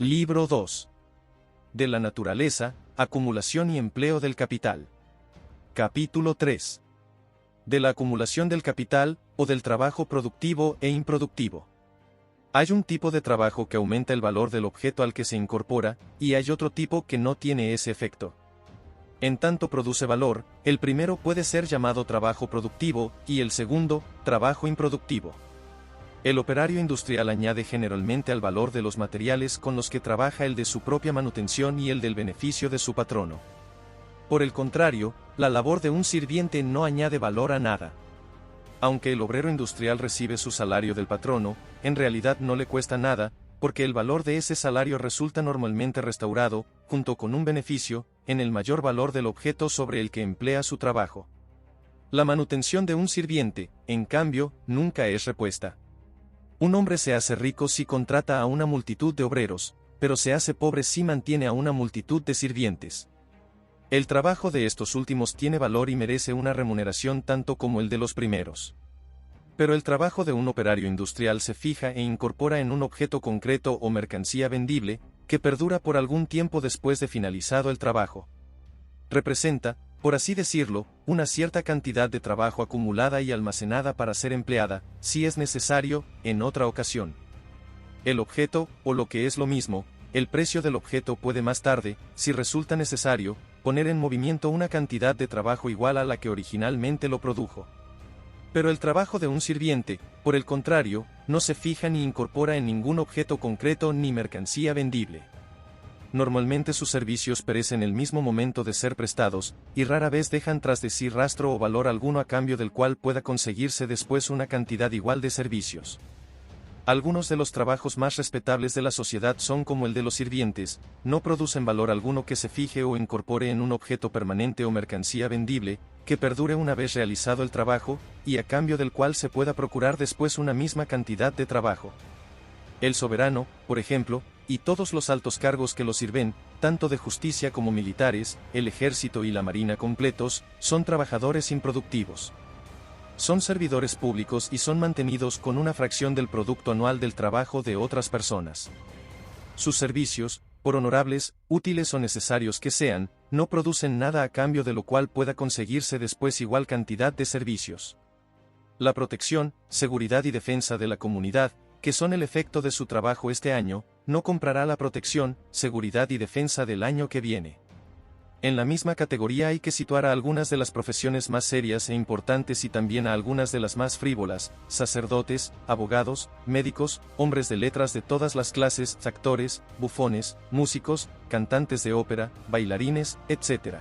Libro 2. De la naturaleza, acumulación y empleo del capital. Capítulo 3. De la acumulación del capital, o del trabajo productivo e improductivo. Hay un tipo de trabajo que aumenta el valor del objeto al que se incorpora, y hay otro tipo que no tiene ese efecto. En tanto produce valor, el primero puede ser llamado trabajo productivo, y el segundo, trabajo improductivo. El operario industrial añade generalmente al valor de los materiales con los que trabaja el de su propia manutención y el del beneficio de su patrono. Por el contrario, la labor de un sirviente no añade valor a nada. Aunque el obrero industrial recibe su salario del patrono, en realidad no le cuesta nada, porque el valor de ese salario resulta normalmente restaurado, junto con un beneficio, en el mayor valor del objeto sobre el que emplea su trabajo. La manutención de un sirviente, en cambio, nunca es repuesta. Un hombre se hace rico si contrata a una multitud de obreros, pero se hace pobre si mantiene a una multitud de sirvientes. El trabajo de estos últimos tiene valor y merece una remuneración tanto como el de los primeros. Pero el trabajo de un operario industrial se fija e incorpora en un objeto concreto o mercancía vendible, que perdura por algún tiempo después de finalizado el trabajo. Representa, por así decirlo, una cierta cantidad de trabajo acumulada y almacenada para ser empleada, si es necesario, en otra ocasión. El objeto, o lo que es lo mismo, el precio del objeto puede más tarde, si resulta necesario, poner en movimiento una cantidad de trabajo igual a la que originalmente lo produjo. Pero el trabajo de un sirviente, por el contrario, no se fija ni incorpora en ningún objeto concreto ni mercancía vendible. Normalmente sus servicios perecen el mismo momento de ser prestados, y rara vez dejan tras de sí rastro o valor alguno a cambio del cual pueda conseguirse después una cantidad igual de servicios. Algunos de los trabajos más respetables de la sociedad son como el de los sirvientes, no producen valor alguno que se fije o incorpore en un objeto permanente o mercancía vendible, que perdure una vez realizado el trabajo, y a cambio del cual se pueda procurar después una misma cantidad de trabajo. El soberano, por ejemplo, y todos los altos cargos que lo sirven, tanto de justicia como militares, el ejército y la marina completos, son trabajadores improductivos. Son servidores públicos y son mantenidos con una fracción del producto anual del trabajo de otras personas. Sus servicios, por honorables, útiles o necesarios que sean, no producen nada a cambio de lo cual pueda conseguirse después igual cantidad de servicios. La protección, seguridad y defensa de la comunidad, que son el efecto de su trabajo este año, no comprará la protección, seguridad y defensa del año que viene. En la misma categoría hay que situar a algunas de las profesiones más serias e importantes y también a algunas de las más frívolas: sacerdotes, abogados, médicos, hombres de letras de todas las clases, actores, bufones, músicos, cantantes de ópera, bailarines, etc.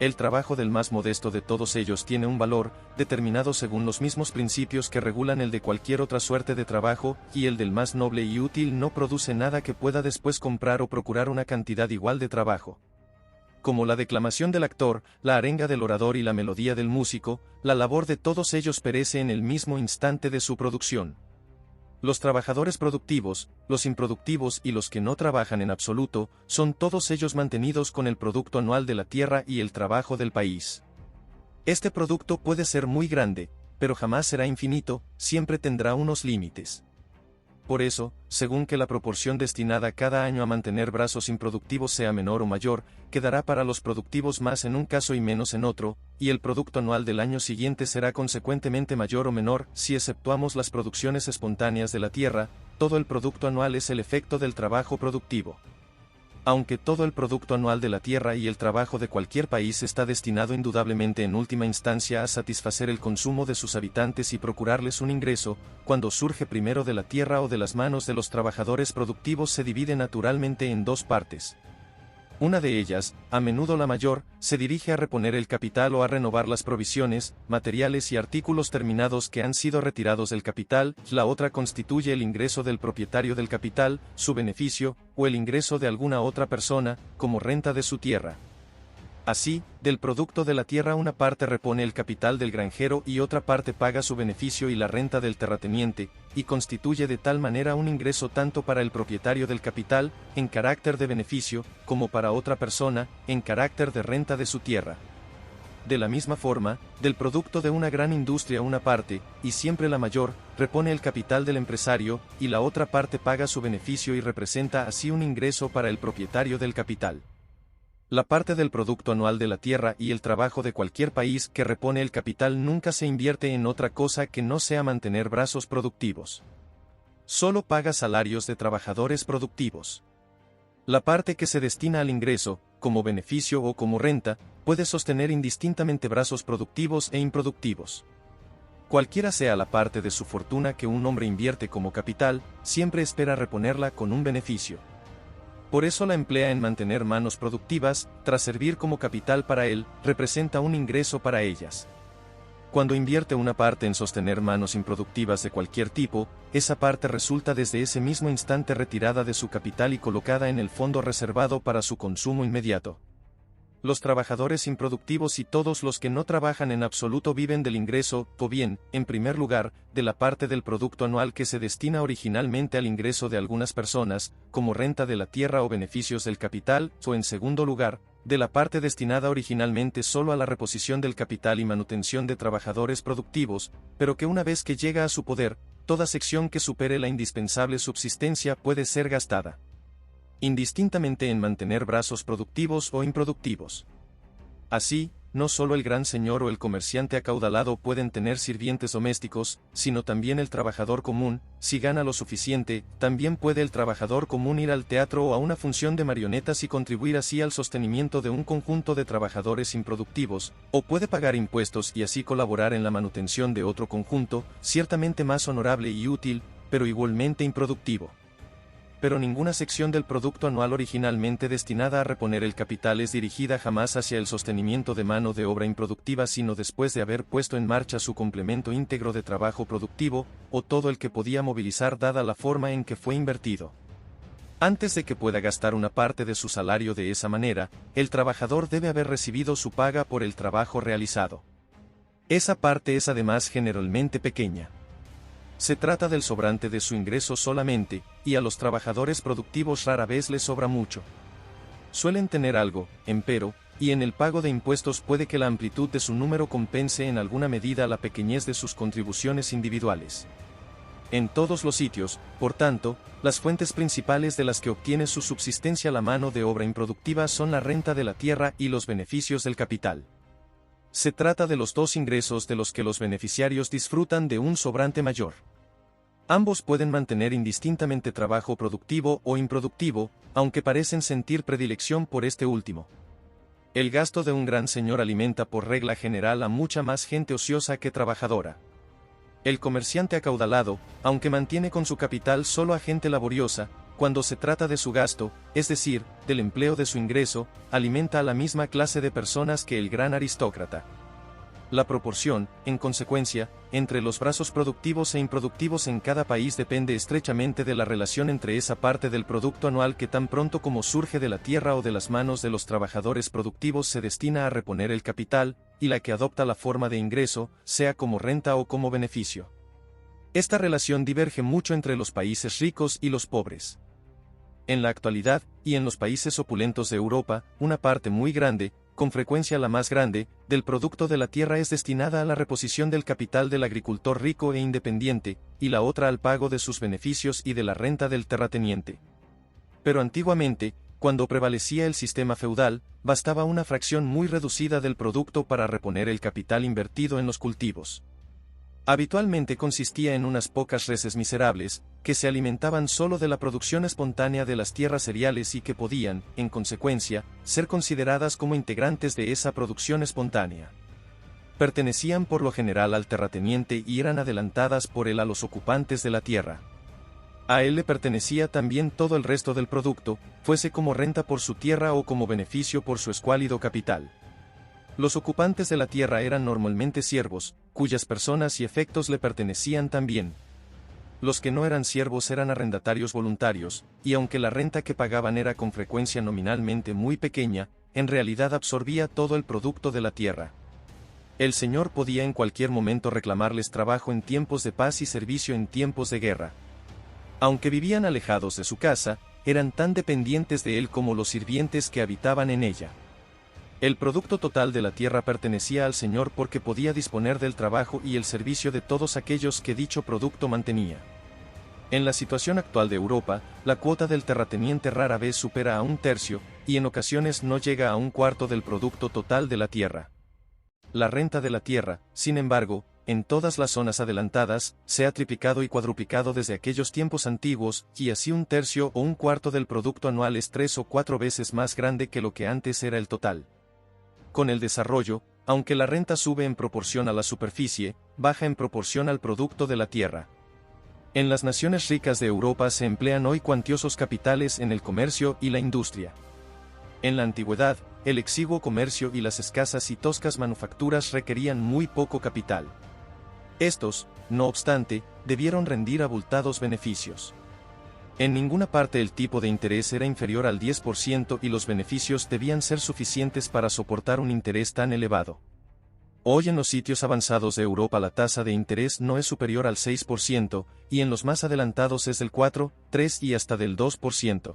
El trabajo del más modesto de todos ellos tiene un valor, determinado según los mismos principios que regulan el de cualquier otra suerte de trabajo, y el del más noble y útil no produce nada que pueda después comprar o procurar una cantidad igual de trabajo. Como la declamación del actor, la arenga del orador y la melodía del músico, la labor de todos ellos perece en el mismo instante de su producción. Los trabajadores productivos, los improductivos y los que no trabajan en absoluto, son todos ellos mantenidos con el producto anual de la tierra y el trabajo del país. Este producto puede ser muy grande, pero jamás será infinito, siempre tendrá unos límites. Por eso, según que la proporción destinada cada año a mantener brazos improductivos sea menor o mayor, quedará para los productivos más en un caso y menos en otro, y el producto anual del año siguiente será consecuentemente mayor o menor, si exceptuamos las producciones espontáneas de la tierra. Todo el producto anual es el efecto del trabajo productivo. Aunque todo el producto anual de la tierra y el trabajo de cualquier país está destinado indudablemente en última instancia a satisfacer el consumo de sus habitantes y procurarles un ingreso, cuando surge primero de la tierra o de las manos de los trabajadores productivos se divide naturalmente en dos partes. Una de ellas, a menudo la mayor, se dirige a reponer el capital o a renovar las provisiones, materiales y artículos terminados que han sido retirados del capital; la otra constituye el ingreso del propietario del capital, su beneficio, o el ingreso de alguna otra persona, como renta de su tierra. Así, del producto de la tierra una parte repone el capital del granjero y otra parte paga su beneficio y la renta del terrateniente, y constituye de tal manera un ingreso tanto para el propietario del capital, en carácter de beneficio, como para otra persona, en carácter de renta de su tierra. de la misma forma, del producto de una gran industria una parte, y siempre la mayor, repone el capital del empresario, y la otra parte paga su beneficio y representa así un ingreso para el propietario del capital. La parte del producto anual de la tierra y el trabajo de cualquier país que repone el capital nunca se invierte en otra cosa que no sea mantener brazos productivos. Solo paga salarios de trabajadores productivos. La parte que se destina al ingreso, como beneficio o como renta, puede sostener indistintamente brazos productivos e improductivos. Cualquiera sea la parte de su fortuna que un hombre invierte como capital, siempre espera reponerla con un beneficio. Por eso la emplea en mantener manos productivas, tras servir como capital para él, representa un ingreso para ellas. Cuando invierte una parte en sostener manos improductivas de cualquier tipo, esa parte resulta desde ese mismo instante retirada de su capital y colocada en el fondo reservado para su consumo inmediato. Los trabajadores improductivos y todos los que no trabajan en absoluto viven del ingreso, o bien, en primer lugar, de la parte del producto anual que se destina originalmente al ingreso de algunas personas, como renta de la tierra o beneficios del capital, o en segundo lugar, de la parte destinada originalmente solo a la reposición del capital y manutención de trabajadores productivos, pero que una vez que llega a su poder, toda sección que supere la indispensable subsistencia puede ser gastada indistintamente en mantener brazos productivos o improductivos. Así, no solo el gran señor o el comerciante acaudalado pueden tener sirvientes domésticos, sino también el trabajador común, si gana lo suficiente, también puede el trabajador común ir al teatro o a una función de marionetas y contribuir así al sostenimiento de un conjunto de trabajadores improductivos, o puede pagar impuestos y así colaborar en la manutención de otro conjunto, ciertamente más honorable y útil, pero igualmente improductivo. Pero ninguna sección del producto anual originalmente destinada a reponer el capital es dirigida jamás hacia el sostenimiento de mano de obra improductiva sino después de haber puesto en marcha su complemento íntegro de trabajo productivo, o todo el que podía movilizar dada la forma en que fue invertido. Antes de que pueda gastar una parte de su salario de esa manera, el trabajador debe haber recibido su paga por el trabajo realizado. Esa parte es además generalmente pequeña. Se trata del sobrante de su ingreso solamente, y a los trabajadores productivos rara vez les sobra mucho. Suelen tener algo, empero, y en el pago de impuestos puede que la amplitud de su número compense en alguna medida la pequeñez de sus contribuciones individuales. En todos los sitios, por tanto, las fuentes principales de las que obtiene su subsistencia la mano de obra improductiva son la renta de la tierra y los beneficios del capital. Se trata de los dos ingresos de los que los beneficiarios disfrutan de un sobrante mayor. Ambos pueden mantener indistintamente trabajo productivo o improductivo, aunque parecen sentir predilección por este último. El gasto de un gran señor alimenta por regla general a mucha más gente ociosa que trabajadora. El comerciante acaudalado, aunque mantiene con su capital solo a gente laboriosa, cuando se trata de su gasto, es decir, del empleo de su ingreso, alimenta a la misma clase de personas que el gran aristócrata. La proporción, en consecuencia, entre los brazos productivos e improductivos en cada país depende estrechamente de la relación entre esa parte del producto anual que tan pronto como surge de la tierra o de las manos de los trabajadores productivos se destina a reponer el capital, y la que adopta la forma de ingreso, sea como renta o como beneficio. Esta relación diverge mucho entre los países ricos y los pobres. En la actualidad, y en los países opulentos de Europa, una parte muy grande, con frecuencia la más grande, del producto de la tierra es destinada a la reposición del capital del agricultor rico e independiente, y la otra al pago de sus beneficios y de la renta del terrateniente. Pero antiguamente, cuando prevalecía el sistema feudal, bastaba una fracción muy reducida del producto para reponer el capital invertido en los cultivos. Habitualmente consistía en unas pocas reses miserables, que se alimentaban solo de la producción espontánea de las tierras cereales y que podían, en consecuencia, ser consideradas como integrantes de esa producción espontánea. Pertenecían por lo general al terrateniente y eran adelantadas por él a los ocupantes de la tierra. A él le pertenecía también todo el resto del producto, fuese como renta por su tierra o como beneficio por su escuálido capital. Los ocupantes de la tierra eran normalmente siervos, cuyas personas y efectos le pertenecían también. Los que no eran siervos eran arrendatarios voluntarios, y aunque la renta que pagaban era con frecuencia nominalmente muy pequeña, en realidad absorbía todo el producto de la tierra. El señor podía en cualquier momento reclamarles trabajo en tiempos de paz y servicio en tiempos de guerra. Aunque vivían alejados de su casa, eran tan dependientes de él como los sirvientes que habitaban en ella. El producto total de la tierra pertenecía al señor porque podía disponer del trabajo y el servicio de todos aquellos que dicho producto mantenía. En la situación actual de Europa, la cuota del terrateniente rara vez supera a un tercio, y en ocasiones no llega a un cuarto del producto total de la tierra. La renta de la tierra, sin embargo, en todas las zonas adelantadas, se ha triplicado y cuadruplicado desde aquellos tiempos antiguos, y así un tercio o un cuarto del producto anual es 3 o 4 veces más grande que lo que antes era el total. Con el desarrollo, aunque la renta sube en proporción a la superficie, baja en proporción al producto de la tierra. En las naciones ricas de Europa se emplean hoy cuantiosos capitales en el comercio y la industria. En la antigüedad, el exiguo comercio y las escasas y toscas manufacturas requerían muy poco capital. Estos, no obstante, debieron rendir abultados beneficios. En ninguna parte el tipo de interés era inferior al 10% y los beneficios debían ser suficientes para soportar un interés tan elevado. Hoy en los sitios avanzados de Europa la tasa de interés no es superior al 6%, y en los más adelantados es del 4, 3 y hasta del 2%.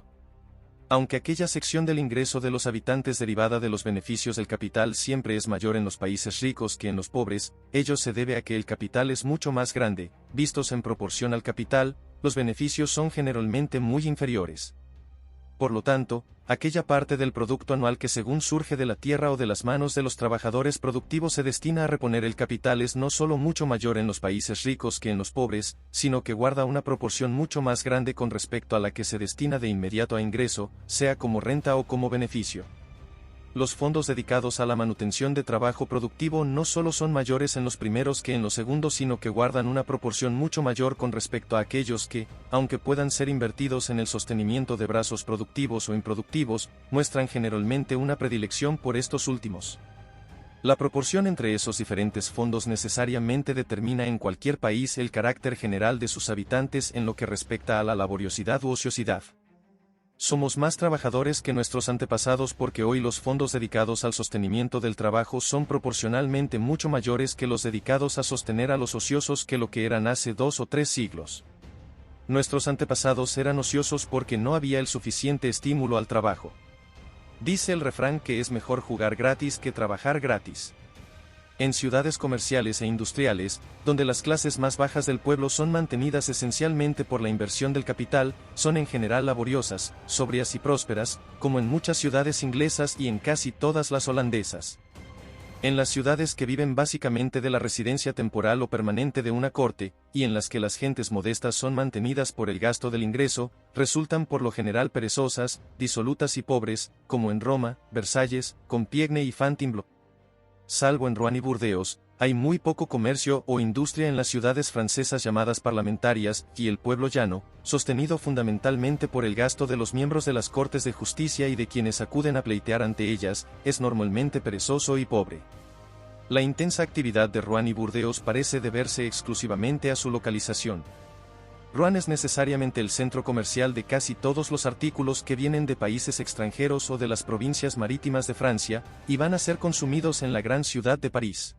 Aunque aquella sección del ingreso de los habitantes derivada de los beneficios del capital siempre es mayor en los países ricos que en los pobres, ello se debe a que el capital es mucho más grande, vistos en proporción al capital, los beneficios son generalmente muy inferiores. Por lo tanto, aquella parte del producto anual que según surge de la tierra o de las manos de los trabajadores productivos se destina a reponer el capital es no solo mucho mayor en los países ricos que en los pobres, sino que guarda una proporción mucho más grande con respecto a la que se destina de inmediato a ingreso, sea como renta o como beneficio. Los fondos dedicados a la manutención de trabajo productivo no solo son mayores en los primeros que en los segundos, sino que guardan una proporción mucho mayor con respecto a aquellos que, aunque puedan ser invertidos en el sostenimiento de brazos productivos o improductivos, muestran generalmente una predilección por estos últimos. La proporción entre esos diferentes fondos necesariamente determina en cualquier país el carácter general de sus habitantes en lo que respecta a la laboriosidad u ociosidad. Somos más trabajadores que nuestros antepasados porque hoy los fondos dedicados al sostenimiento del trabajo son proporcionalmente mucho mayores que los dedicados a sostener a los ociosos que lo que eran hace 2 o 3 siglos. Nuestros antepasados eran ociosos porque no había el suficiente estímulo al trabajo. Dice el refrán que es mejor jugar gratis que trabajar gratis. En ciudades comerciales e industriales, donde las clases más bajas del pueblo son mantenidas esencialmente por la inversión del capital, son en general laboriosas, sobrias y prósperas, como en muchas ciudades inglesas y en casi todas las holandesas. En las ciudades que viven básicamente de la residencia temporal o permanente de una corte, y en las que las gentes modestas son mantenidas por el gasto del ingreso, resultan por lo general perezosas, disolutas y pobres, como en Roma, Versalles, Compiègne y Fontainebleau. Salvo en Rouen y Burdeos, hay muy poco comercio o industria en las ciudades francesas llamadas parlamentarias, y el pueblo llano, sostenido fundamentalmente por el gasto de los miembros de las Cortes de Justicia y de quienes acuden a pleitear ante ellas, es normalmente perezoso y pobre. La intensa actividad de Rouen y Burdeos parece deberse exclusivamente a su localización. Rouen es necesariamente el centro comercial de casi todos los artículos que vienen de países extranjeros o de las provincias marítimas de Francia, y van a ser consumidos en la gran ciudad de París.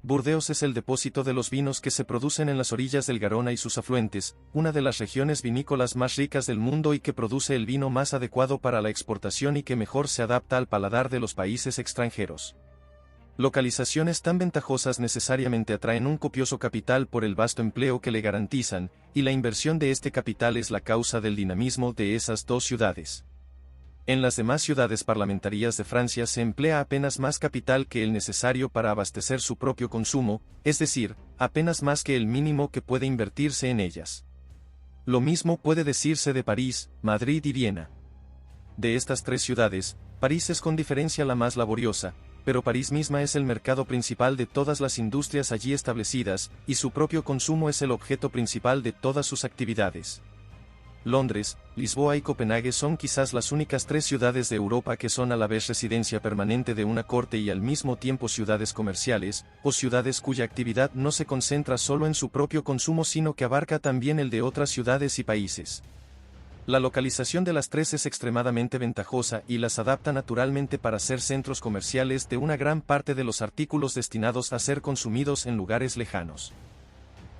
Burdeos es el depósito de los vinos que se producen en las orillas del Garona y sus afluentes, una de las regiones vinícolas más ricas del mundo y que produce el vino más adecuado para la exportación y que mejor se adapta al paladar de los países extranjeros. Localizaciones tan ventajosas necesariamente atraen un copioso capital por el vasto empleo que le garantizan, y la inversión de este capital es la causa del dinamismo de esas dos ciudades. En las demás ciudades parlamentarias de Francia se emplea apenas más capital que el necesario para abastecer su propio consumo, es decir, apenas más que el mínimo que puede invertirse en ellas. Lo mismo puede decirse de París, Madrid y Viena. De estas tres ciudades, París es con diferencia la más laboriosa, pero París misma es el mercado principal de todas las industrias allí establecidas, y su propio consumo es el objeto principal de todas sus actividades. Londres, Lisboa y Copenhague son quizás las únicas tres ciudades de Europa que son a la vez residencia permanente de una corte y al mismo tiempo ciudades comerciales, o ciudades cuya actividad no se concentra solo en su propio consumo sino que abarca también el de otras ciudades y países. La localización de las tres es extremadamente ventajosa y las adapta naturalmente para ser centros comerciales de una gran parte de los artículos destinados a ser consumidos en lugares lejanos.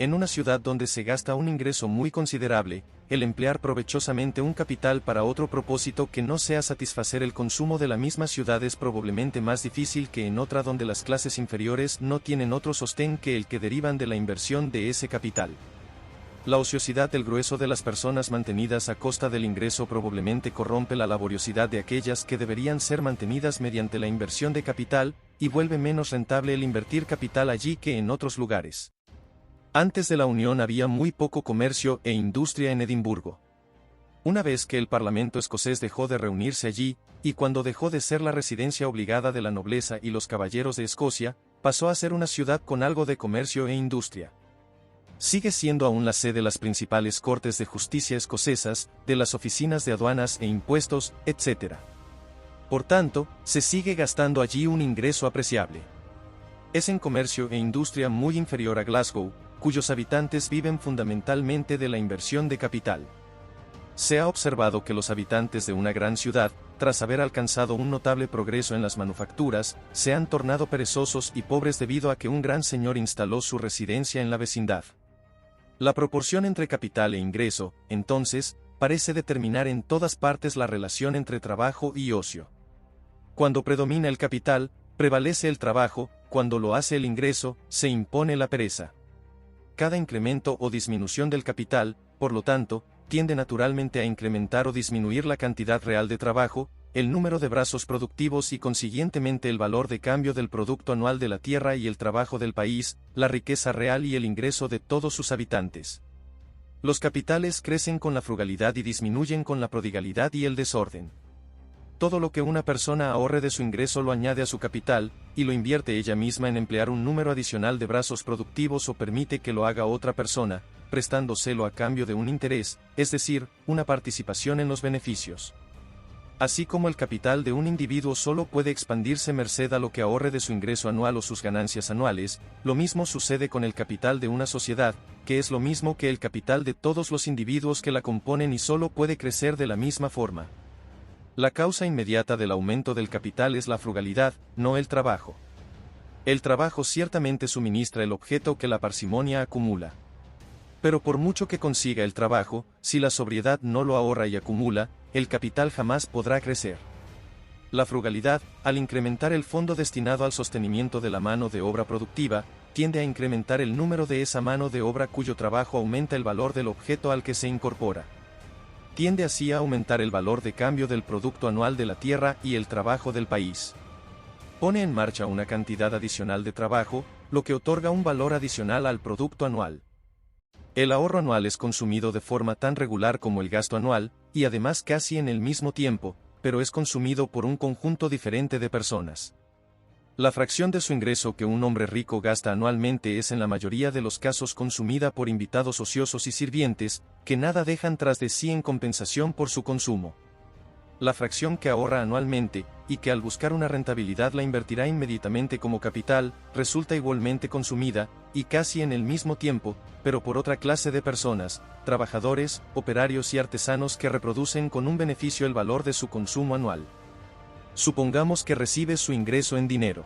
En una ciudad donde se gasta un ingreso muy considerable, el emplear provechosamente un capital para otro propósito que no sea satisfacer el consumo de la misma ciudad es probablemente más difícil que en otra donde las clases inferiores no tienen otro sostén que el que derivan de la inversión de ese capital. La ociosidad del grueso de las personas mantenidas a costa del ingreso probablemente corrompe la laboriosidad de aquellas que deberían ser mantenidas mediante la inversión de capital, y vuelve menos rentable el invertir capital allí que en otros lugares. Antes de la Unión había muy poco comercio e industria en Edimburgo. Una vez que el Parlamento escocés dejó de reunirse allí, y cuando dejó de ser la residencia obligada de la nobleza y los caballeros de Escocia, pasó a ser una ciudad con algo de comercio e industria. Sigue siendo aún la sede de las principales cortes de justicia escocesas, de las oficinas de aduanas e impuestos, etc. Por tanto, se sigue gastando allí un ingreso apreciable. Es en comercio e industria muy inferior a Glasgow, cuyos habitantes viven fundamentalmente de la inversión de capital. Se ha observado que los habitantes de una gran ciudad, tras haber alcanzado un notable progreso en las manufacturas, se han tornado perezosos y pobres debido a que un gran señor instaló su residencia en la vecindad. La proporción entre capital e ingreso, entonces, parece determinar en todas partes la relación entre trabajo y ocio. Cuando predomina el capital, prevalece el trabajo; cuando lo hace el ingreso, se impone la pereza. Cada incremento o disminución del capital, por lo tanto, tiende naturalmente a incrementar o disminuir la cantidad real de trabajo, el número de brazos productivos y consiguientemente el valor de cambio del producto anual de la tierra y el trabajo del país, la riqueza real y el ingreso de todos sus habitantes. Los capitales crecen con la frugalidad y disminuyen con la prodigalidad y el desorden. Todo lo que una persona ahorre de su ingreso lo añade a su capital, y lo invierte ella misma en emplear un número adicional de brazos productivos o permite que lo haga otra persona, prestándoselo a cambio de un interés, es decir, una participación en los beneficios. Así como el capital de un individuo solo puede expandirse merced a lo que ahorre de su ingreso anual o sus ganancias anuales, lo mismo sucede con el capital de una sociedad, que es lo mismo que el capital de todos los individuos que la componen y solo puede crecer de la misma forma. La causa inmediata del aumento del capital es la frugalidad, no el trabajo. El trabajo ciertamente suministra el objeto que la parsimonia acumula. Pero por mucho que consiga el trabajo, si la sobriedad no lo ahorra y acumula, el capital jamás podrá crecer. La frugalidad, al incrementar el fondo destinado al sostenimiento de la mano de obra productiva, tiende a incrementar el número de esa mano de obra cuyo trabajo aumenta el valor del objeto al que se incorpora. Tiende así a aumentar el valor de cambio del producto anual de la tierra y el trabajo del país. Pone en marcha una cantidad adicional de trabajo, lo que otorga un valor adicional al producto anual. El ahorro anual es consumido de forma tan regular como el gasto anual, y además casi en el mismo tiempo, pero es consumido por un conjunto diferente de personas. La fracción de su ingreso que un hombre rico gasta anualmente es en la mayoría de los casos consumida por invitados ociosos y sirvientes, que nada dejan tras de sí en compensación por su consumo. La fracción que ahorra anualmente, y que al buscar una rentabilidad la invertirá inmediatamente como capital, resulta igualmente consumida, y casi en el mismo tiempo, pero por otra clase de personas, trabajadores, operarios y artesanos que reproducen con un beneficio el valor de su consumo anual. Supongamos que recibe su ingreso en dinero.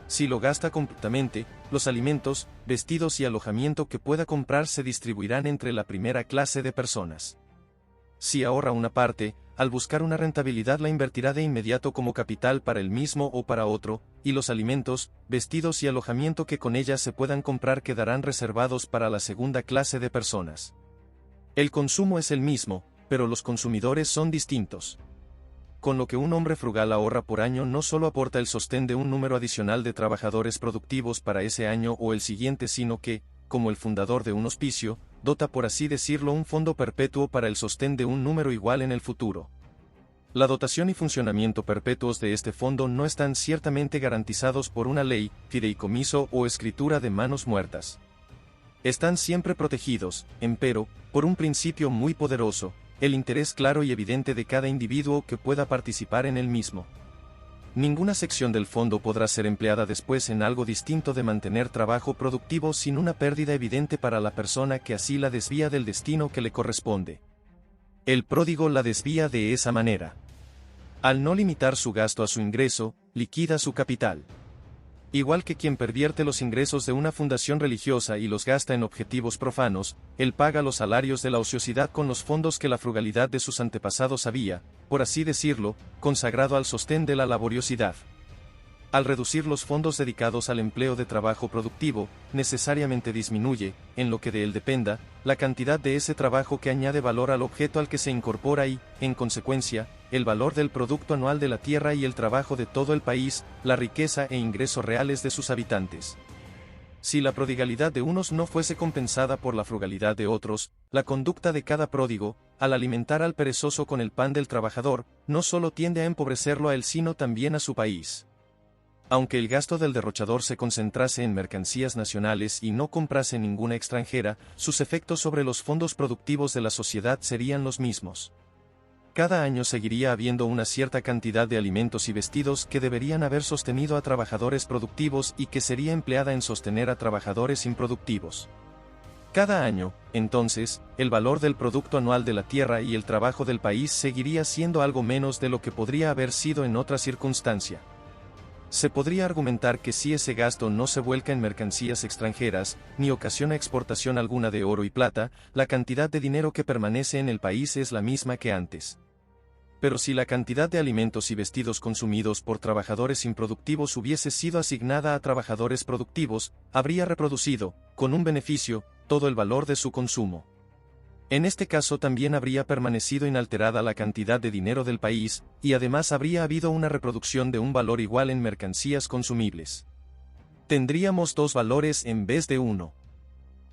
Si lo gasta completamente, los alimentos, vestidos y alojamiento que pueda comprar se distribuirán entre la primera clase de personas. Si ahorra una parte, al buscar una rentabilidad la invertirá de inmediato como capital para él mismo o para otro, y los alimentos, vestidos y alojamiento que con ella se puedan comprar quedarán reservados para la segunda clase de personas. El consumo es el mismo, pero los consumidores son distintos. Con lo que un hombre frugal ahorra por año no solo aporta el sostén de un número adicional de trabajadores productivos para ese año o el siguiente, sino que, como el fundador de un hospicio, dota por así decirlo un fondo perpetuo para el sostén de un número igual en el futuro. La dotación y funcionamiento perpetuos de este fondo no están ciertamente garantizados por una ley, fideicomiso o escritura de manos muertas. Están siempre protegidos, empero, por un principio muy poderoso, el interés claro y evidente de cada individuo que pueda participar en el mismo. Ninguna sección del fondo podrá ser empleada después en algo distinto de mantener trabajo productivo sin una pérdida evidente para la persona que así la desvía del destino que le corresponde. El pródigo la desvía de esa manera. Al no limitar su gasto a su ingreso, liquida su capital. Igual que quien pervierte los ingresos de una fundación religiosa y los gasta en objetivos profanos, él paga los salarios de la ociosidad con los fondos que la frugalidad de sus antepasados había, por así decirlo, consagrado al sostén de la laboriosidad. Al reducir los fondos dedicados al empleo de trabajo productivo, necesariamente disminuye, en lo que de él dependa, la cantidad de ese trabajo que añade valor al objeto al que se incorpora y, en consecuencia, el valor del producto anual de la tierra y el trabajo de todo el país, la riqueza e ingresos reales de sus habitantes. Si la prodigalidad de unos no fuese compensada por la frugalidad de otros, la conducta de cada pródigo, al alimentar al perezoso con el pan del trabajador, no solo tiende a empobrecerlo a él sino también a su país. Aunque el gasto del derrochador se concentrase en mercancías nacionales y no comprase ninguna extranjera, sus efectos sobre los fondos productivos de la sociedad serían los mismos. Cada año seguiría habiendo una cierta cantidad de alimentos y vestidos que deberían haber sostenido a trabajadores productivos y que sería empleada en sostener a trabajadores improductivos. Cada año, entonces, el valor del producto anual de la tierra y el trabajo del país seguiría siendo algo menos de lo que podría haber sido en otra circunstancia. Se podría argumentar que si ese gasto no se vuelca en mercancías extranjeras, ni ocasiona exportación alguna de oro y plata, la cantidad de dinero que permanece en el país es la misma que antes. Pero si la cantidad de alimentos y vestidos consumidos por trabajadores improductivos hubiese sido asignada a trabajadores productivos, habría reproducido, con un beneficio, todo el valor de su consumo. En este caso también habría permanecido inalterada la cantidad de dinero del país, y además habría habido una reproducción de un valor igual en mercancías consumibles. Tendríamos dos valores en vez de uno.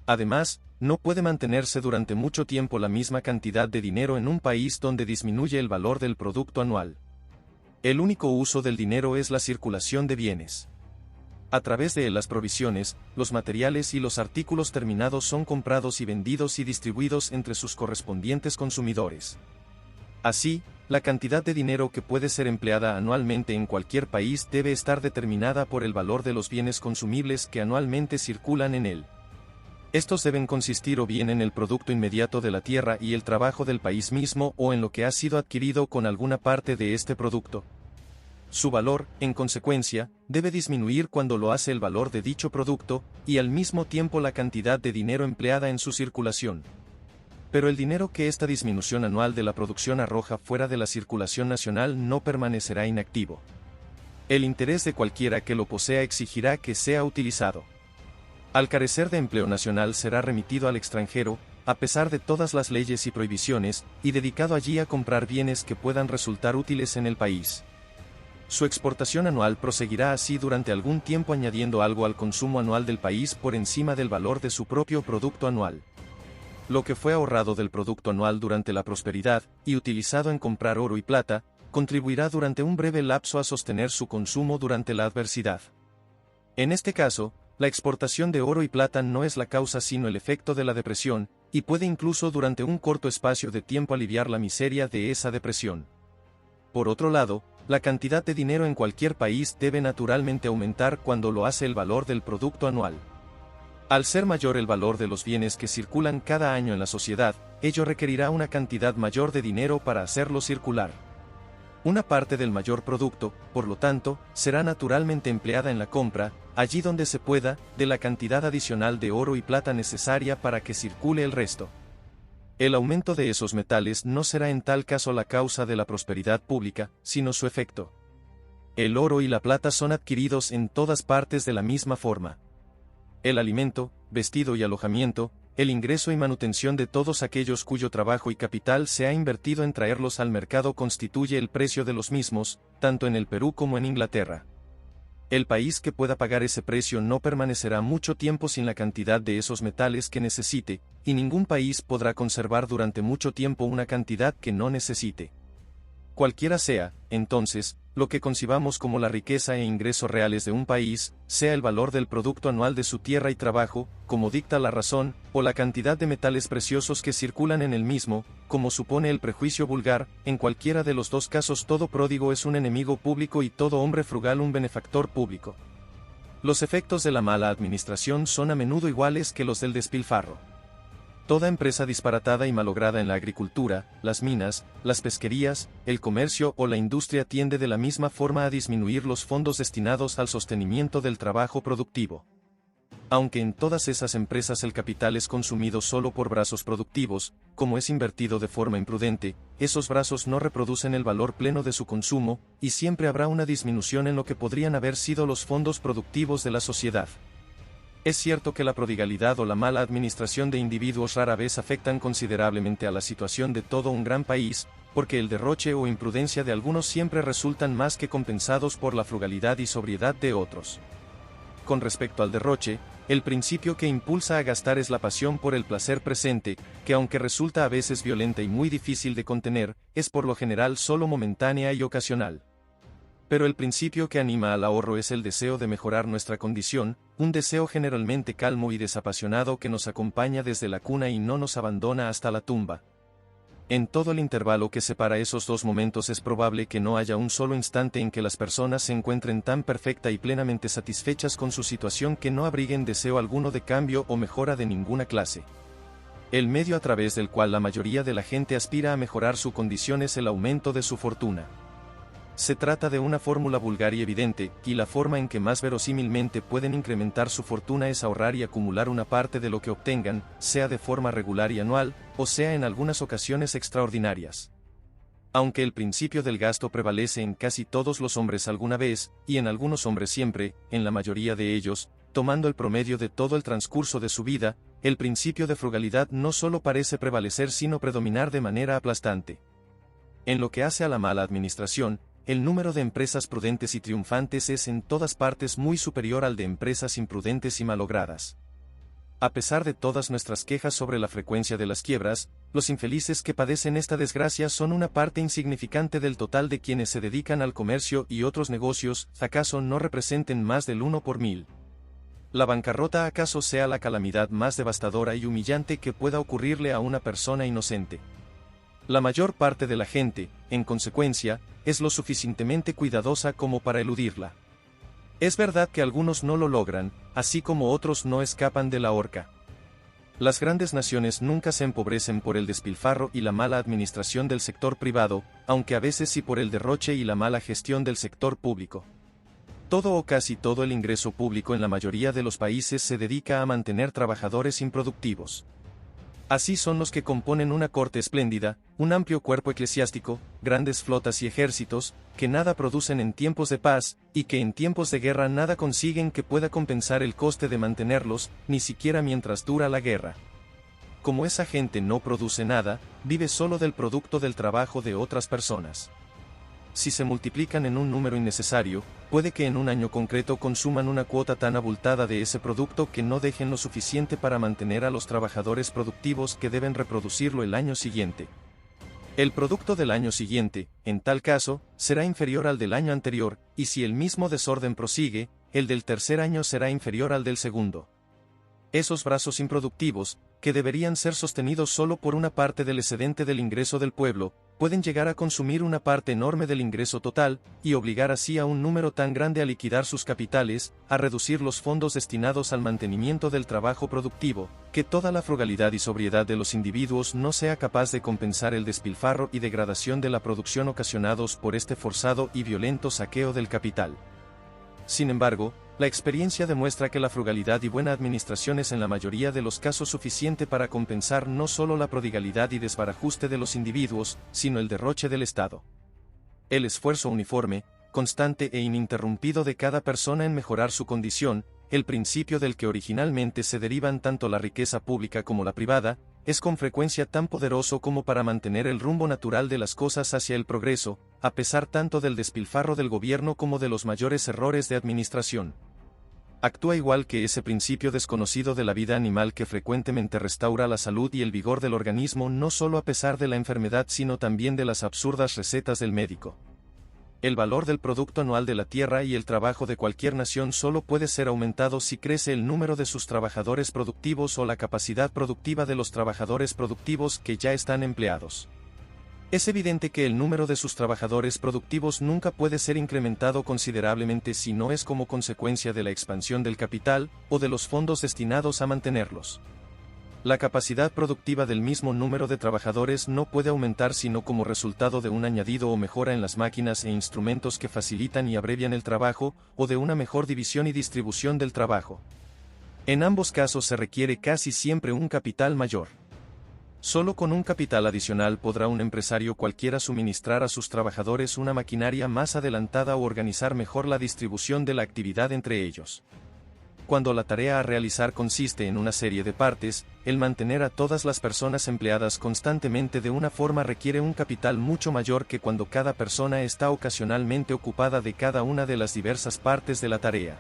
Además, no puede mantenerse durante mucho tiempo la misma cantidad de dinero en un país donde disminuye el valor del producto anual. El único uso del dinero es la circulación de bienes. A través de él las provisiones, los materiales y los artículos terminados son comprados y vendidos y distribuidos entre sus correspondientes consumidores. Así, la cantidad de dinero que puede ser empleada anualmente en cualquier país debe estar determinada por el valor de los bienes consumibles que anualmente circulan en él. Estos deben consistir o bien en el producto inmediato de la tierra y el trabajo del país mismo o en lo que ha sido adquirido con alguna parte de este producto. Su valor, en consecuencia, debe disminuir cuando lo hace el valor de dicho producto, y al mismo tiempo la cantidad de dinero empleada en su circulación. Pero el dinero que esta disminución anual de la producción arroja fuera de la circulación nacional no permanecerá inactivo. El interés de cualquiera que lo posea exigirá que sea utilizado. Al carecer de empleo nacional será remitido al extranjero, a pesar de todas las leyes y prohibiciones, y dedicado allí a comprar bienes que puedan resultar útiles en el país. Su exportación anual proseguirá así durante algún tiempo añadiendo algo al consumo anual del país por encima del valor de su propio producto anual. Lo que fue ahorrado del producto anual durante la prosperidad, y utilizado en comprar oro y plata, contribuirá durante un breve lapso a sostener su consumo durante la adversidad. En este caso, la exportación de oro y plata no es la causa sino el efecto de la depresión, y puede incluso durante un corto espacio de tiempo aliviar la miseria de esa depresión. Por otro lado, la cantidad de dinero en cualquier país debe naturalmente aumentar cuando lo hace el valor del producto anual. Al ser mayor el valor de los bienes que circulan cada año en la sociedad, ello requerirá una cantidad mayor de dinero para hacerlo circular. Una parte del mayor producto, por lo tanto, será naturalmente empleada en la compra, allí donde se pueda, de la cantidad adicional de oro y plata necesaria para que circule el resto. El aumento de esos metales no será en tal caso la causa de la prosperidad pública, sino su efecto. El oro y la plata son adquiridos en todas partes de la misma forma. El alimento, vestido y alojamiento, el ingreso y manutención de todos aquellos cuyo trabajo y capital se ha invertido en traerlos al mercado constituye el precio de los mismos, tanto en el Perú como en Inglaterra. El país que pueda pagar ese precio no permanecerá mucho tiempo sin la cantidad de esos metales que necesite, y ningún país podrá conservar durante mucho tiempo una cantidad que no necesite. Cualquiera sea, entonces, lo que concibamos como la riqueza e ingresos reales de un país, sea el valor del producto anual de su tierra y trabajo, como dicta la razón, o la cantidad de metales preciosos que circulan en el mismo, como supone el prejuicio vulgar, en cualquiera de los dos casos todo pródigo es un enemigo público y todo hombre frugal un benefactor público. Los efectos de la mala administración son a menudo iguales que los del despilfarro. Toda empresa disparatada y malograda en la agricultura, las minas, las pesquerías, el comercio o la industria tiende de la misma forma a disminuir los fondos destinados al sostenimiento del trabajo productivo. Aunque en todas esas empresas el capital es consumido solo por brazos productivos, como es invertido de forma imprudente, esos brazos no reproducen el valor pleno de su consumo, y siempre habrá una disminución en lo que podrían haber sido los fondos productivos de la sociedad. Es cierto que la prodigalidad o la mala administración de individuos rara vez afectan considerablemente a la situación de todo un gran país, porque el derroche o imprudencia de algunos siempre resultan más que compensados por la frugalidad y sobriedad de otros. Con respecto al derroche, el principio que impulsa a gastar es la pasión por el placer presente, que aunque resulta a veces violenta y muy difícil de contener, es por lo general solo momentánea y ocasional. Pero el principio que anima al ahorro es el deseo de mejorar nuestra condición, un deseo generalmente calmo y desapasionado que nos acompaña desde la cuna y no nos abandona hasta la tumba. En todo el intervalo que separa esos dos momentos es probable que no haya un solo instante en que las personas se encuentren tan perfecta y plenamente satisfechas con su situación que no abriguen deseo alguno de cambio o mejora de ninguna clase. El medio a través del cual la mayoría de la gente aspira a mejorar su condición es el aumento de su fortuna. Se trata de una fórmula vulgar y evidente, y la forma en que más verosímilmente pueden incrementar su fortuna es ahorrar y acumular una parte de lo que obtengan, sea de forma regular y anual, o sea en algunas ocasiones extraordinarias. Aunque el principio del gasto prevalece en casi todos los hombres alguna vez, y en algunos hombres siempre, en la mayoría de ellos, tomando el promedio de todo el transcurso de su vida, el principio de frugalidad no solo parece prevalecer sino predominar de manera aplastante. En lo que hace a la mala administración, el número de empresas prudentes y triunfantes es en todas partes muy superior al de empresas imprudentes y malogradas. A pesar de todas nuestras quejas sobre la frecuencia de las quiebras, los infelices que padecen esta desgracia son una parte insignificante del total de quienes se dedican al comercio y otros negocios, ¿acaso no representen más del 1 por 1000? ¿La bancarrota acaso sea la calamidad más devastadora y humillante que pueda ocurrirle a una persona inocente? La mayor parte de la gente, en consecuencia, es lo suficientemente cuidadosa como para eludirla. Es verdad que algunos no lo logran, así como otros no escapan de la horca. Las grandes naciones nunca se empobrecen por el despilfarro y la mala administración del sector privado, aunque a veces sí por el derroche y la mala gestión del sector público. Todo o casi todo el ingreso público en la mayoría de los países se dedica a mantener trabajadores improductivos. Así son los que componen una corte espléndida, un amplio cuerpo eclesiástico, grandes flotas y ejércitos, que nada producen en tiempos de paz, y que en tiempos de guerra nada consiguen que pueda compensar el coste de mantenerlos, ni siquiera mientras dura la guerra. Como esa gente no produce nada, vive solo del producto del trabajo de otras personas. Si se multiplican en un número innecesario, puede que en un año concreto consuman una cuota tan abultada de ese producto que no dejen lo suficiente para mantener a los trabajadores productivos que deben reproducirlo el año siguiente. El producto del año siguiente, en tal caso, será inferior al del año anterior, y si el mismo desorden prosigue, el del tercer año será inferior al del segundo. Esos brazos improductivos, que deberían ser sostenidos solo por una parte del excedente del ingreso del pueblo, pueden llegar a consumir una parte enorme del ingreso total, y obligar así a un número tan grande a liquidar sus capitales, a reducir los fondos destinados al mantenimiento del trabajo productivo, que toda la frugalidad y sobriedad de los individuos no sea capaz de compensar el despilfarro y degradación de la producción ocasionados por este forzado y violento saqueo del capital. Sin embargo, la experiencia demuestra que la frugalidad y buena administración es en la mayoría de los casos suficiente para compensar no solo la prodigalidad y desbarajuste de los individuos, sino el derroche del Estado. El esfuerzo uniforme, constante e ininterrumpido de cada persona en mejorar su condición, el principio del que originalmente se derivan tanto la riqueza pública como la privada, es con frecuencia tan poderoso como para mantener el rumbo natural de las cosas hacia el progreso, a pesar tanto del despilfarro del gobierno como de los mayores errores de administración. Actúa igual que ese principio desconocido de la vida animal que frecuentemente restaura la salud y el vigor del organismo no solo a pesar de la enfermedad sino también de las absurdas recetas del médico. El valor del producto anual de la tierra y el trabajo de cualquier nación solo puede ser aumentado si crece el número de sus trabajadores productivos o la capacidad productiva de los trabajadores productivos que ya están empleados. Es evidente que el número de sus trabajadores productivos nunca puede ser incrementado considerablemente si no es como consecuencia de la expansión del capital, o de los fondos destinados a mantenerlos. La capacidad productiva del mismo número de trabajadores no puede aumentar sino como resultado de un añadido o mejora en las máquinas e instrumentos que facilitan y abrevian el trabajo, o de una mejor división y distribución del trabajo. En ambos casos se requiere casi siempre un capital mayor. Solo con un capital adicional podrá un empresario cualquiera suministrar a sus trabajadores una maquinaria más adelantada o organizar mejor la distribución de la actividad entre ellos. Cuando la tarea a realizar consiste en una serie de partes, el mantener a todas las personas empleadas constantemente de una forma requiere un capital mucho mayor que cuando cada persona está ocasionalmente ocupada de cada una de las diversas partes de la tarea.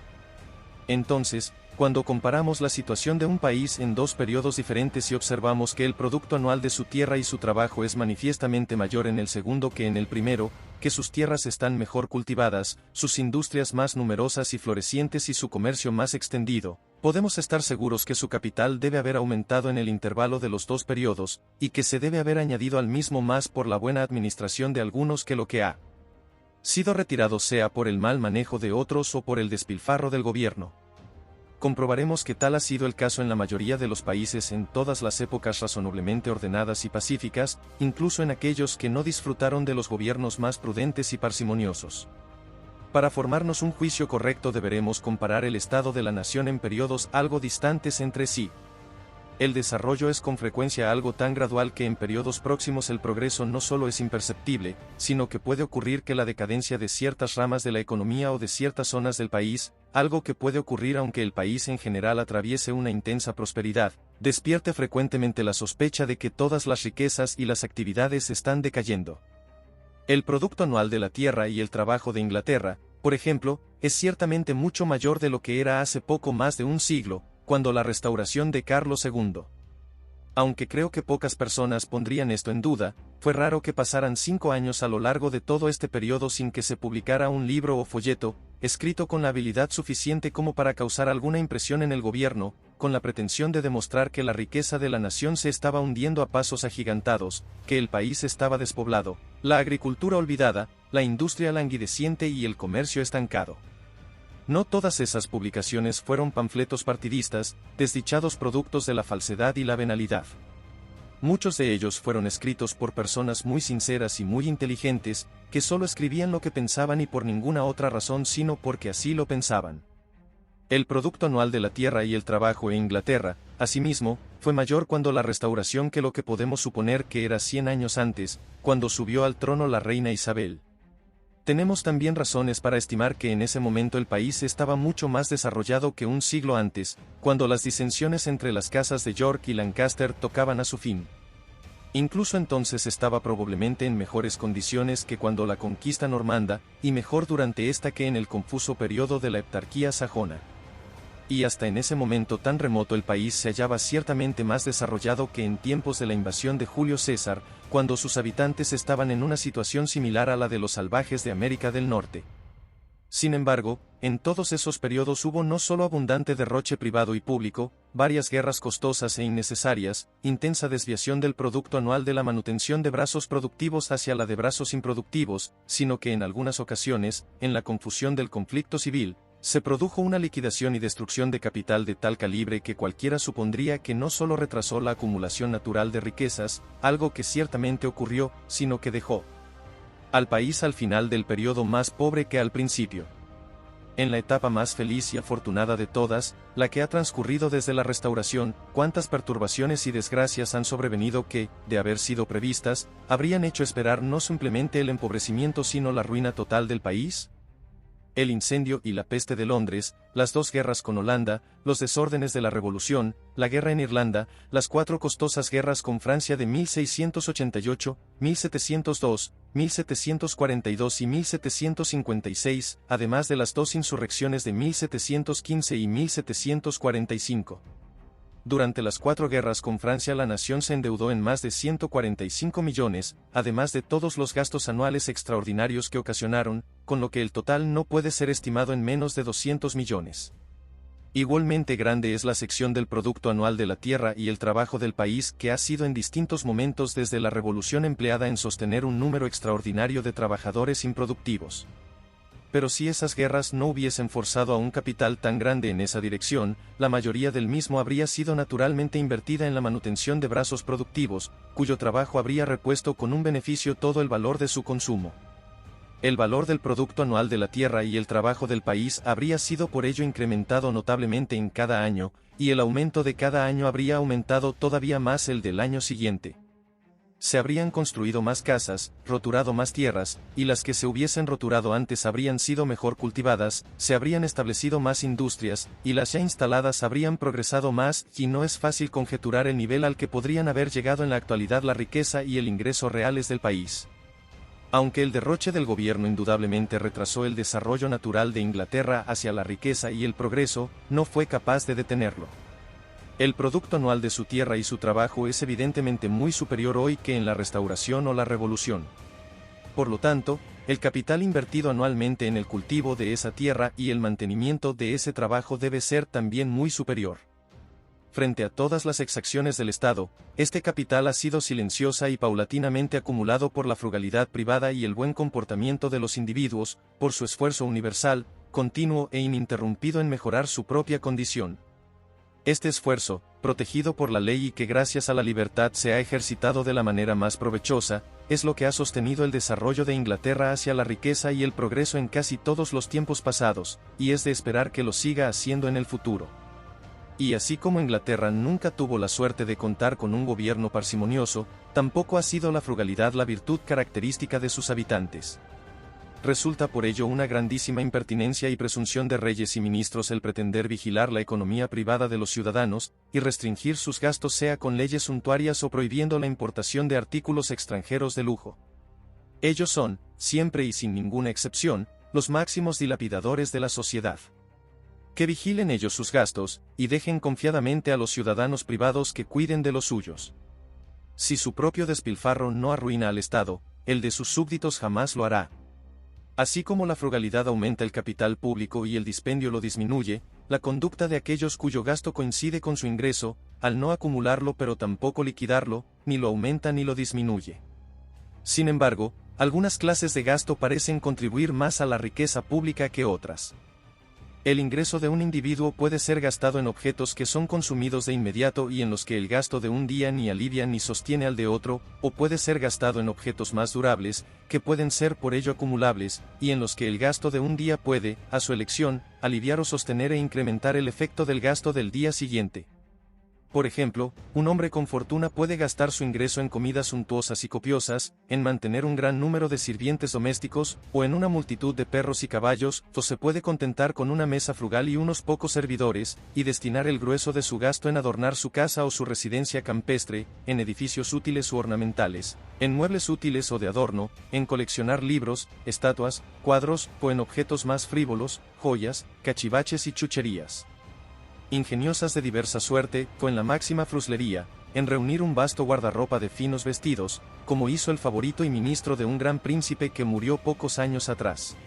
Entonces, cuando comparamos la situación de un país en dos periodos diferentes y observamos que el producto anual de su tierra y su trabajo es manifiestamente mayor en el segundo que en el primero, que sus tierras están mejor cultivadas, sus industrias más numerosas y florecientes y su comercio más extendido, podemos estar seguros que su capital debe haber aumentado en el intervalo de los dos periodos, y que se debe haber añadido al mismo más por la buena administración de algunos que lo que ha sido retirado sea por el mal manejo de otros o por el despilfarro del gobierno. Comprobaremos que tal ha sido el caso en la mayoría de los países en todas las épocas razonablemente ordenadas y pacíficas, incluso en aquellos que no disfrutaron de los gobiernos más prudentes y parsimoniosos. Para formarnos un juicio correcto deberemos comparar el estado de la nación en periodos algo distantes entre sí. El desarrollo es con frecuencia algo tan gradual que en periodos próximos el progreso no solo es imperceptible, sino que puede ocurrir que la decadencia de ciertas ramas de la economía o de ciertas zonas del país, algo que puede ocurrir aunque el país en general atraviese una intensa prosperidad, despierte frecuentemente la sospecha de que todas las riquezas y las actividades están decayendo. El producto anual de la tierra y el trabajo de Inglaterra, por ejemplo, es ciertamente mucho mayor de lo que era hace poco más de un siglo, cuando la restauración de Carlos II. Aunque creo que pocas personas pondrían esto en duda, fue raro que pasaran 5 años a lo largo de todo este periodo sin que se publicara un libro o folleto, escrito con la habilidad suficiente como para causar alguna impresión en el gobierno, con la pretensión de demostrar que la riqueza de la nación se estaba hundiendo a pasos agigantados, que el país estaba despoblado, la agricultura olvidada, la industria languideciente y el comercio estancado. No todas esas publicaciones fueron panfletos partidistas, desdichados productos de la falsedad y la venalidad. Muchos de ellos fueron escritos por personas muy sinceras y muy inteligentes, que solo escribían lo que pensaban y por ninguna otra razón sino porque así lo pensaban. El producto anual de la tierra y el trabajo en Inglaterra, asimismo, fue mayor cuando la restauración que lo que podemos suponer que era 100 años antes, cuando subió al trono la reina Isabel. Tenemos también razones para estimar que en ese momento el país estaba mucho más desarrollado que un siglo antes, cuando las disensiones entre las casas de York y Lancaster tocaban a su fin. Incluso entonces estaba probablemente en mejores condiciones que cuando la conquista normanda, y mejor durante esta que en el confuso periodo de la heptarquía sajona. Y hasta en ese momento tan remoto el país se hallaba ciertamente más desarrollado que en tiempos de la invasión de Julio César, cuando sus habitantes estaban en una situación similar a la de los salvajes de América del Norte. Sin embargo, en todos esos periodos hubo no solo abundante derroche privado y público, varias guerras costosas e innecesarias, intensa desviación del producto anual de la manutención de brazos productivos hacia la de brazos improductivos, sino que en algunas ocasiones, en la confusión del conflicto civil, se produjo una liquidación y destrucción de capital de tal calibre que cualquiera supondría que no solo retrasó la acumulación natural de riquezas, algo que ciertamente ocurrió, sino que dejó al país al final del periodo más pobre que al principio. En la etapa más feliz y afortunada de todas, la que ha transcurrido desde la restauración, cuántas perturbaciones y desgracias han sobrevenido que, de haber sido previstas, habrían hecho esperar no simplemente el empobrecimiento sino la ruina total del país. El incendio y la peste de Londres, las 2 guerras con Holanda, los desórdenes de la Revolución, la guerra en Irlanda, las 4 costosas guerras con Francia de 1688, 1702, 1742 y 1756, además de las 2 insurrecciones de 1715 y 1745. Durante las 4 guerras con Francia la nación se endeudó en más de 145 millones, además de todos los gastos anuales extraordinarios que ocasionaron, con lo que el total no puede ser estimado en menos de 200 millones. Igualmente grande es la sección del producto anual de la tierra y el trabajo del país que ha sido en distintos momentos desde la revolución empleada en sostener un número extraordinario de trabajadores improductivos. pero si esas guerras no hubiesen forzado a un capital tan grande en esa dirección, la mayoría del mismo habría sido naturalmente invertida en la manutención de brazos productivos, cuyo trabajo habría repuesto con un beneficio todo el valor de su consumo. El valor del producto anual de la tierra y el trabajo del país habría sido por ello incrementado notablemente en cada año, y el aumento de cada año habría aumentado todavía más el del año siguiente. Se habrían construido más casas, roturado más tierras, y las que se hubiesen roturado antes habrían sido mejor cultivadas, se habrían establecido más industrias, y las ya instaladas habrían progresado más, y no es fácil conjeturar el nivel al que podrían haber llegado en la actualidad la riqueza y el ingreso reales del país. Aunque el derroche del gobierno indudablemente retrasó el desarrollo natural de Inglaterra hacia la riqueza y el progreso, no fue capaz de detenerlo. El producto anual de su tierra y su trabajo es evidentemente muy superior hoy que en la Restauración o la Revolución. Por lo tanto, el capital invertido anualmente en el cultivo de esa tierra y el mantenimiento de ese trabajo debe ser también muy superior. Frente a todas las exacciones del Estado, este capital ha sido silenciosa y paulatinamente acumulado por la frugalidad privada y el buen comportamiento de los individuos, por su esfuerzo universal, continuo e ininterrumpido en mejorar su propia condición. Este esfuerzo, protegido por la ley y que gracias a la libertad se ha ejercitado de la manera más provechosa, es lo que ha sostenido el desarrollo de Inglaterra hacia la riqueza y el progreso en casi todos los tiempos pasados, y es de esperar que lo siga haciendo en el futuro. Y así como Inglaterra nunca tuvo la suerte de contar con un gobierno parsimonioso, tampoco ha sido la frugalidad la virtud característica de sus habitantes. Resulta por ello una grandísima impertinencia y presunción de reyes y ministros el pretender vigilar la economía privada de los ciudadanos, y restringir sus gastos sea con leyes suntuarias o prohibiendo la importación de artículos extranjeros de lujo. Ellos son, siempre y sin ninguna excepción, los máximos dilapidadores de la sociedad. Que vigilen ellos sus gastos, y dejen confiadamente a los ciudadanos privados que cuiden de los suyos. Si su propio despilfarro no arruina al Estado, el de sus súbditos jamás lo hará. Así como la frugalidad aumenta el capital público y el dispendio lo disminuye, la conducta de aquellos cuyo gasto coincide con su ingreso, al no acumularlo pero tampoco liquidarlo, ni lo aumenta ni lo disminuye. Sin embargo, algunas clases de gasto parecen contribuir más a la riqueza pública que otras. El ingreso de un individuo puede ser gastado en objetos que son consumidos de inmediato y en los que el gasto de un día ni alivia ni sostiene al de otro, o puede ser gastado en objetos más durables, que pueden ser por ello acumulables, y en los que el gasto de un día puede, a su elección, aliviar o sostener e incrementar el efecto del gasto del día siguiente. Por ejemplo, un hombre con fortuna puede gastar su ingreso en comidas suntuosas y copiosas, en mantener un gran número de sirvientes domésticos, o en una multitud de perros y caballos, o se puede contentar con una mesa frugal y unos pocos servidores, y destinar el grueso de su gasto en adornar su casa o su residencia campestre, en edificios útiles u ornamentales, en muebles útiles o de adorno, en coleccionar libros, estatuas, cuadros, o en objetos más frívolos, joyas, cachivaches y chucherías ingeniosas de diversa suerte, o en la máxima fruslería, en reunir un vasto guardarropa de finos vestidos, como hizo el favorito y ministro de un gran príncipe que murió pocos años atrás.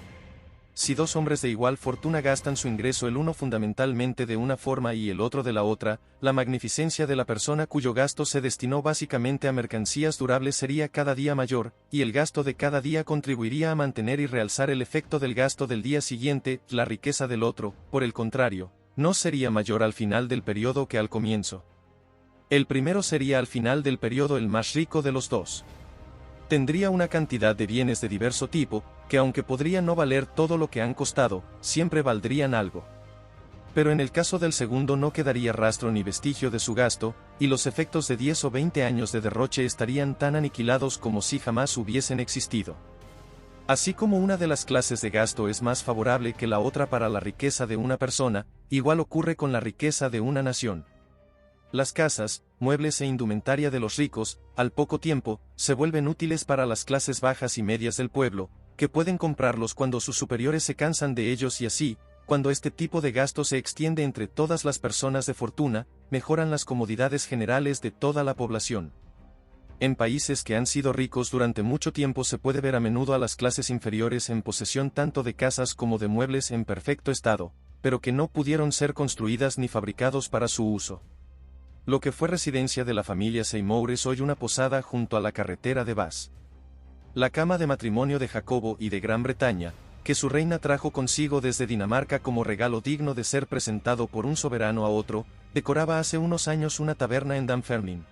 Si dos hombres de igual fortuna gastan su ingreso el uno fundamentalmente de una forma y el otro de la otra, la magnificencia de la persona cuyo gasto se destinó básicamente a mercancías durables sería cada día mayor, y el gasto de cada día contribuiría a mantener y realzar el efecto del gasto del día siguiente, la riqueza del otro, por el contrario, no sería mayor al final del periodo que al comienzo. El primero sería al final del periodo el más rico de los dos. Tendría una cantidad de bienes de diverso tipo, que aunque podrían no valer todo lo que han costado, siempre valdrían algo. Pero en el caso del segundo no quedaría rastro ni vestigio de su gasto, y los efectos de 10 o 20 años de derroche estarían tan aniquilados como si jamás hubiesen existido. Así como una de las clases de gasto es más favorable que la otra para la riqueza de una persona, igual ocurre con la riqueza de una nación. Las casas, muebles e indumentaria de los ricos, al poco tiempo, se vuelven útiles para las clases bajas y medias del pueblo, que pueden comprarlos cuando sus superiores se cansan de ellos y así, cuando este tipo de gasto se extiende entre todas las personas de fortuna, mejoran las comodidades generales de toda la población. En países que han sido ricos durante mucho tiempo se puede ver a menudo a las clases inferiores en posesión tanto de casas como de muebles en perfecto estado, pero que no pudieron ser construidas ni fabricados para su uso. Lo que fue residencia de la familia Seymour es hoy una posada junto a la carretera de Bath. La cama de matrimonio de Jacobo y de Gran Bretaña, que su reina trajo consigo desde Dinamarca como regalo digno de ser presentado por un soberano a otro, decoraba hace unos años una taberna en Dunfermline.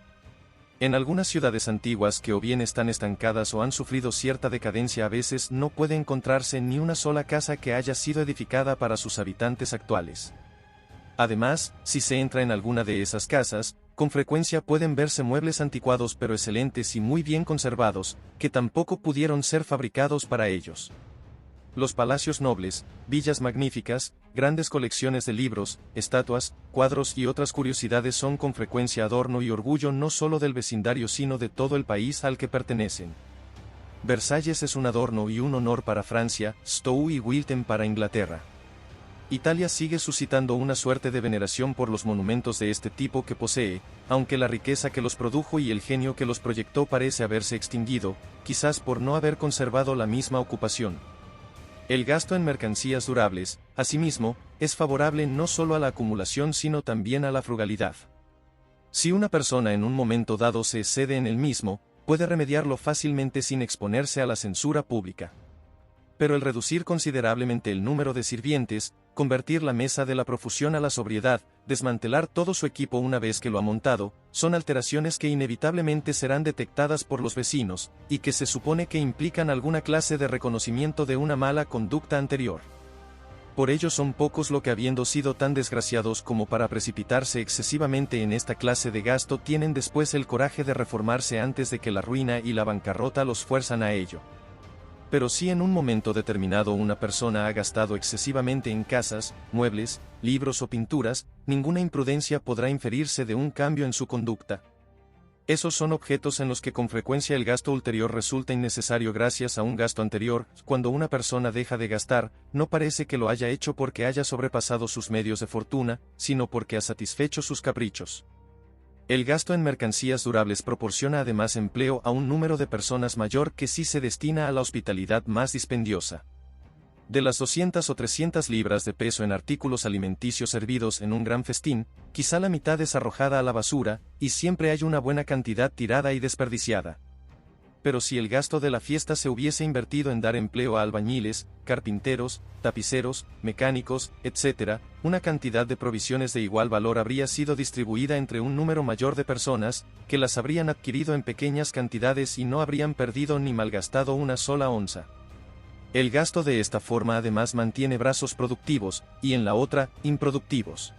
En algunas ciudades antiguas que o bien están estancadas o han sufrido cierta decadencia, a veces no puede encontrarse ni una sola casa que haya sido edificada para sus habitantes actuales. Además, si se entra en alguna de esas casas, con frecuencia pueden verse muebles anticuados pero excelentes y muy bien conservados, que tampoco pudieron ser fabricados para ellos. Los palacios nobles, villas magníficas, grandes colecciones de libros, estatuas, cuadros y otras curiosidades son con frecuencia adorno y orgullo no solo del vecindario sino de todo el país al que pertenecen. Versalles es un adorno y un honor para Francia, Stowe y Wilton para Inglaterra. Italia sigue suscitando una suerte de veneración por los monumentos de este tipo que posee, aunque la riqueza que los produjo y el genio que los proyectó parece haberse extinguido, quizás por no haber conservado la misma ocupación. El gasto en mercancías durables, asimismo, es favorable no solo a la acumulación sino también a la frugalidad. Si una persona en un momento dado se excede en el mismo, puede remediarlo fácilmente sin exponerse a la censura pública. Pero el reducir considerablemente el número de sirvientes, convertir la mesa de la profusión a la sobriedad, desmantelar todo su equipo una vez que lo ha montado, son alteraciones que inevitablemente serán detectadas por los vecinos, y que se supone que implican alguna clase de reconocimiento de una mala conducta anterior. Por ello son pocos los que, habiendo sido tan desgraciados como para precipitarse excesivamente en esta clase de gasto, tienen después el coraje de reformarse antes de que la ruina y la bancarrota los fuerzan a ello. Pero si en un momento determinado una persona ha gastado excesivamente en casas, muebles, libros o pinturas, ninguna imprudencia podrá inferirse de un cambio en su conducta. Esos son objetos en los que con frecuencia el gasto ulterior resulta innecesario gracias a un gasto anterior. Cuando una persona deja de gastar, no parece que lo haya hecho porque haya sobrepasado sus medios de fortuna, sino porque ha satisfecho sus caprichos. El gasto en mercancías durables proporciona además empleo a un número de personas mayor que sí se destina a la hospitalidad más dispendiosa. De las 200 o 300 libras de peso en artículos alimenticios servidos en un gran festín, quizá la mitad es arrojada a la basura, y siempre hay una buena cantidad tirada y desperdiciada. Pero si el gasto de la fiesta se hubiese invertido en dar empleo a albañiles, carpinteros, tapiceros, mecánicos, etc., una cantidad de provisiones de igual valor habría sido distribuida entre un número mayor de personas, que las habrían adquirido en pequeñas cantidades y no habrían perdido ni malgastado una sola onza. El gasto de esta forma además mantiene brazos productivos, y en la otra, improductivos.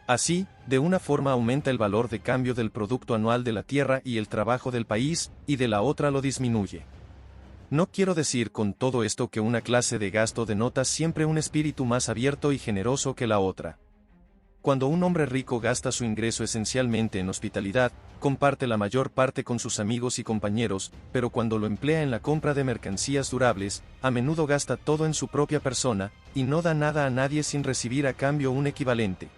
Así, de una forma aumenta el valor de cambio del producto anual de la tierra y el trabajo del país, y de la otra lo disminuye. No quiero decir con todo esto que una clase de gasto denota siempre un espíritu más abierto y generoso que la otra. Cuando un hombre rico gasta su ingreso esencialmente en hospitalidad, comparte la mayor parte con sus amigos y compañeros, pero cuando lo emplea en la compra de mercancías durables, a menudo gasta todo en su propia persona, y no da nada a nadie sin recibir a cambio un equivalente.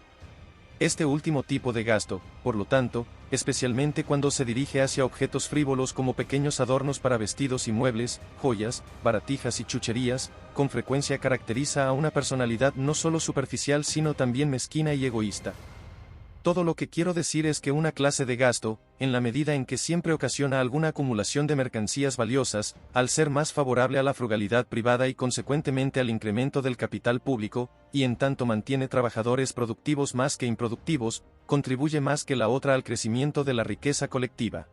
Este último tipo de gasto, por lo tanto, especialmente cuando se dirige hacia objetos frívolos como pequeños adornos para vestidos y muebles, joyas, baratijas y chucherías, con frecuencia caracteriza a una personalidad no solo superficial sino también mezquina y egoísta. Todo lo que quiero decir es que una clase de gasto, en la medida en que siempre ocasiona alguna acumulación de mercancías valiosas, al ser más favorable a la frugalidad privada y consecuentemente al incremento del capital público, y en tanto mantiene trabajadores productivos más que improductivos, contribuye más que la otra al crecimiento de la riqueza colectiva.